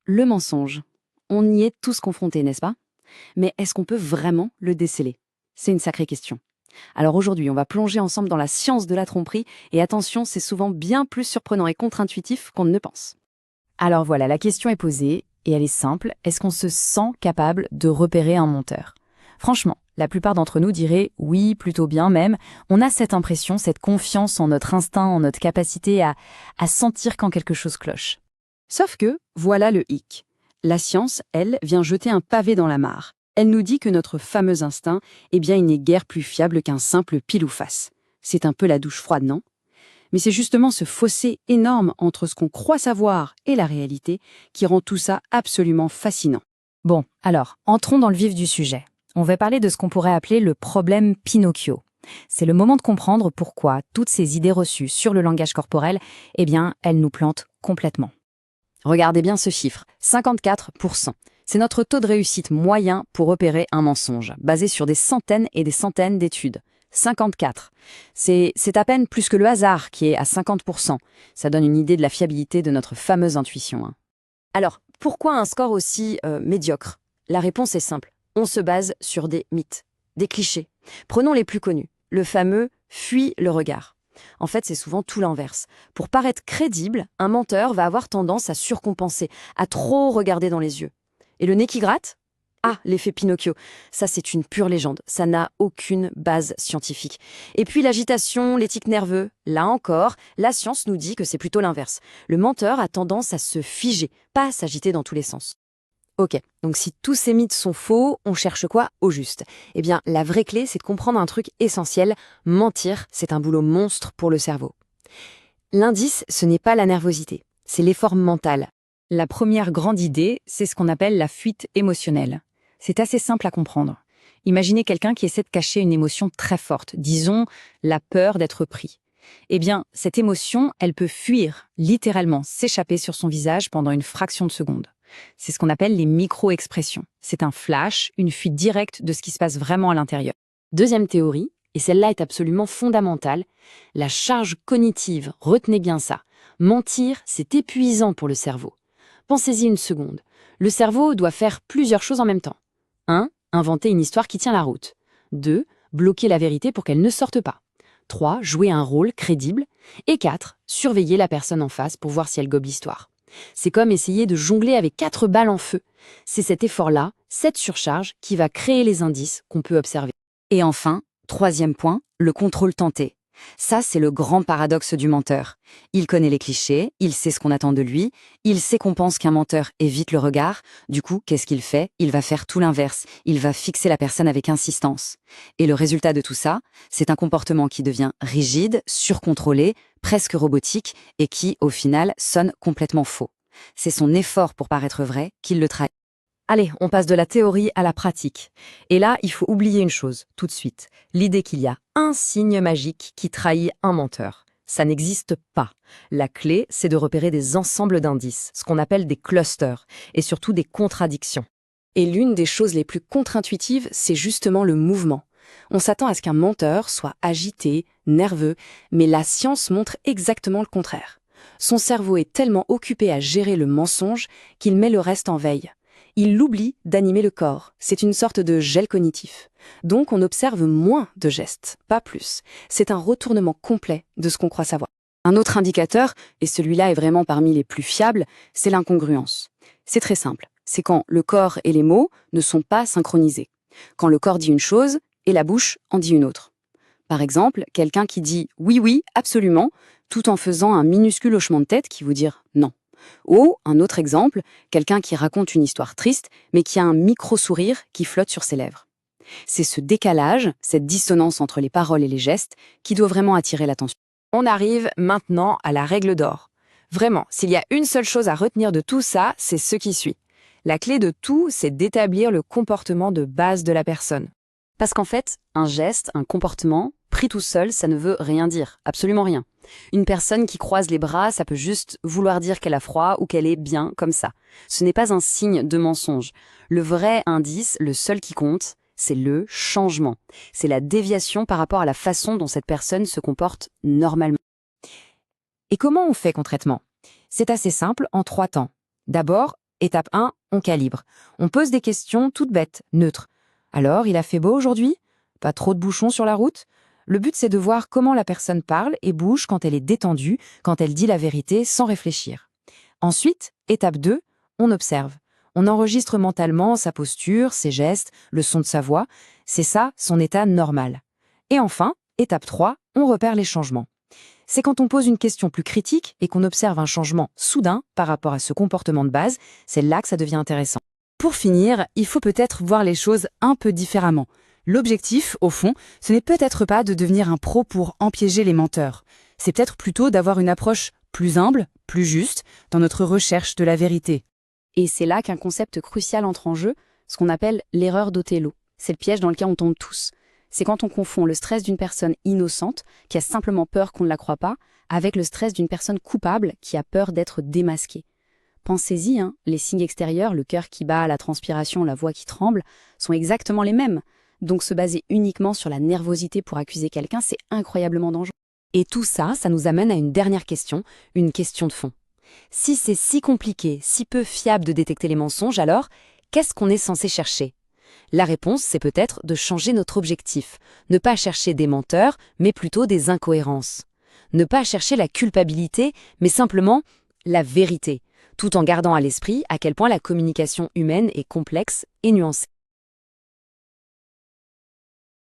Le mensonge. On y est tous confrontés, n'est-ce pas? Mais est-ce qu'on peut vraiment le déceler? C'est une sacrée question. Alors aujourd'hui, on va plonger ensemble dans la science de la tromperie, et attention, c'est souvent bien plus surprenant et contre-intuitif qu'on ne le pense. Alors voilà, la question est posée, et elle est simple, est-ce qu'on se sent capable de repérer un menteur? Franchement, la plupart d'entre nous diraient oui, plutôt bien même. On a cette impression, cette confiance en notre instinct, en notre capacité à sentir quand quelque chose cloche. Sauf que, voilà le hic. La science, elle, vient jeter un pavé dans la mare. Elle nous dit que notre fameux instinct, eh bien, il n'est guère plus fiable qu'un simple pile ou face. C'est un peu la douche froide, non? Mais c'est justement ce fossé énorme entre ce qu'on croit savoir et la réalité qui rend tout ça absolument fascinant. Bon, alors, entrons dans le vif du sujet. On va parler de ce qu'on pourrait appeler le problème Pinocchio. C'est le moment de comprendre pourquoi toutes ces idées reçues sur le langage corporel, eh bien, elles nous plantent complètement. Regardez bien ce chiffre, 54%. C'est notre taux de réussite moyen pour repérer un mensonge, basé sur des centaines et des centaines d'études. 54. C'est à peine plus que le hasard qui est à 50%. Ça donne une idée de la fiabilité de notre fameuse intuition. Alors, pourquoi un score aussi médiocre? La réponse est simple. On se base sur des mythes, des clichés. Prenons les plus connus. Le fameux « fuis le regard ». En fait, c'est souvent tout l'inverse. Pour paraître crédible, un menteur va avoir tendance à surcompenser, à trop regarder dans les yeux. Et le nez qui gratte? Ah, l'effet Pinocchio. Ça, c'est une pure légende. Ça n'a aucune base scientifique. Et puis l'agitation, les tics nerveux. Là encore, la science nous dit que c'est plutôt l'inverse. Le menteur a tendance à se figer, pas à s'agiter dans tous les sens. Ok, donc si tous ces mythes sont faux, on cherche quoi au juste? Eh bien, la vraie clé, c'est de comprendre un truc essentiel. Mentir, c'est un boulot monstre pour le cerveau. L'indice, ce n'est pas la nervosité, c'est l'effort mental. La première grande idée, c'est ce qu'on appelle la fuite émotionnelle. C'est assez simple à comprendre. Imaginez quelqu'un qui essaie de cacher une émotion très forte, disons la peur d'être pris. Eh bien, cette émotion, elle peut fuir, littéralement s'échapper sur son visage pendant une fraction de seconde. C'est ce qu'on appelle les micro-expressions. C'est un flash, une fuite directe de ce qui se passe vraiment à l'intérieur. Deuxième théorie, et celle-là est absolument fondamentale, la charge cognitive. Retenez bien ça. Mentir, c'est épuisant pour le cerveau. Pensez-y une seconde. Le cerveau doit faire plusieurs choses en même temps. 1. Inventer une histoire qui tient la route. 2. Bloquer la vérité pour qu'elle ne sorte pas. 3. Jouer un rôle crédible. Et 4. Surveiller la personne en face pour voir si elle gobe l'histoire. C'est comme essayer de jongler avec 4 balles en feu. C'est cet effort-là, cette surcharge, qui va créer les indices qu'on peut observer. Et enfin, troisième point, le contrôle tenté. Ça, c'est le grand paradoxe du menteur. Il connaît les clichés, il sait ce qu'on attend de lui, il sait qu'on pense qu'un menteur évite le regard. Du coup, qu'est-ce qu'il fait? Il va faire tout l'inverse. Il va fixer la personne avec insistance. Et le résultat de tout ça, c'est un comportement qui devient rigide, surcontrôlé, presque robotique, et qui, au final, sonne complètement faux. C'est son effort pour paraître vrai qui le trahit. Allez, on passe de la théorie à la pratique. Et là, il faut oublier une chose, tout de suite. L'idée qu'il y a un signe magique qui trahit un menteur. Ça n'existe pas. La clé, c'est de repérer des ensembles d'indices, ce qu'on appelle des clusters, et surtout des contradictions. Et l'une des choses les plus contre-intuitives, c'est justement le mouvement. On s'attend à ce qu'un menteur soit agité, nerveux, mais la science montre exactement le contraire. Son cerveau est tellement occupé à gérer le mensonge qu'il met le reste en veille. Il oublie d'animer le corps. C'est une sorte de gel cognitif. Donc on observe moins de gestes, pas plus. C'est un retournement complet de ce qu'on croit savoir. Un autre indicateur, et celui-là est vraiment parmi les plus fiables, c'est l'incongruence. C'est très simple. C'est quand le corps et les mots ne sont pas synchronisés. Quand le corps dit une chose et la bouche en dit une autre. Par exemple, quelqu'un qui dit « oui, oui, absolument », tout en faisant un minuscule hochement de tête qui veut dire « non ». Ou, un autre exemple, quelqu'un qui raconte une histoire triste, mais qui a un micro-sourire qui flotte sur ses lèvres. C'est ce décalage, cette dissonance entre les paroles et les gestes, qui doit vraiment attirer l'attention. On arrive maintenant à la règle d'or. Vraiment, s'il y a une seule chose à retenir de tout ça, c'est ce qui suit. La clé de tout, c'est d'établir le comportement de base de la personne. Parce qu'en fait, un geste, un comportement, pris tout seul, ça ne veut rien dire, absolument rien. Une personne qui croise les bras, ça peut juste vouloir dire qu'elle a froid ou qu'elle est bien comme ça. Ce n'est pas un signe de mensonge. Le vrai indice, le seul qui compte, c'est le changement. C'est la déviation par rapport à la façon dont cette personne se comporte normalement. Et comment on fait concrètement? C'est assez simple en 3 temps. D'abord, Étape 1, on calibre. On pose des questions toutes bêtes, neutres. Alors, il a fait beau aujourd'hui? Pas trop de bouchons sur la route? Le but, c'est de voir comment la personne parle et bouge quand elle est détendue, quand elle dit la vérité sans réfléchir. Ensuite, étape 2, on observe. On enregistre mentalement sa posture, ses gestes, le son de sa voix. C'est ça, son état normal. Et enfin, étape 3, on repère les changements. C'est quand on pose une question plus critique et qu'on observe un changement soudain par rapport à ce comportement de base, c'est là que ça devient intéressant. Pour finir, il faut peut-être voir les choses un peu différemment. L'objectif, au fond, ce n'est peut-être pas de devenir un pro pour empiéger les menteurs. C'est peut-être plutôt d'avoir une approche plus humble, plus juste, dans notre recherche de la vérité. Et c'est là qu'un concept crucial entre en jeu, ce qu'on appelle l'erreur d'Othello. C'est le piège dans lequel on tombe tous. C'est quand on confond le stress d'une personne innocente, qui a simplement peur qu'on ne la croie pas, avec le stress d'une personne coupable qui a peur d'être démasquée. Pensez-y, les signes extérieurs, le cœur qui bat, la transpiration, la voix qui tremble, sont exactement les mêmes. Donc se baser uniquement sur la nervosité pour accuser quelqu'un, c'est incroyablement dangereux. Et tout ça, ça nous amène à une dernière question, une question de fond. Si c'est si compliqué, si peu fiable de détecter les mensonges, alors, qu'est-ce qu'on est censé chercher? La réponse, c'est peut-être de changer notre objectif. Ne pas chercher des menteurs, mais plutôt des incohérences. Ne pas chercher la culpabilité, mais simplement la vérité, tout en gardant à l'esprit à quel point la communication humaine est complexe et nuancée.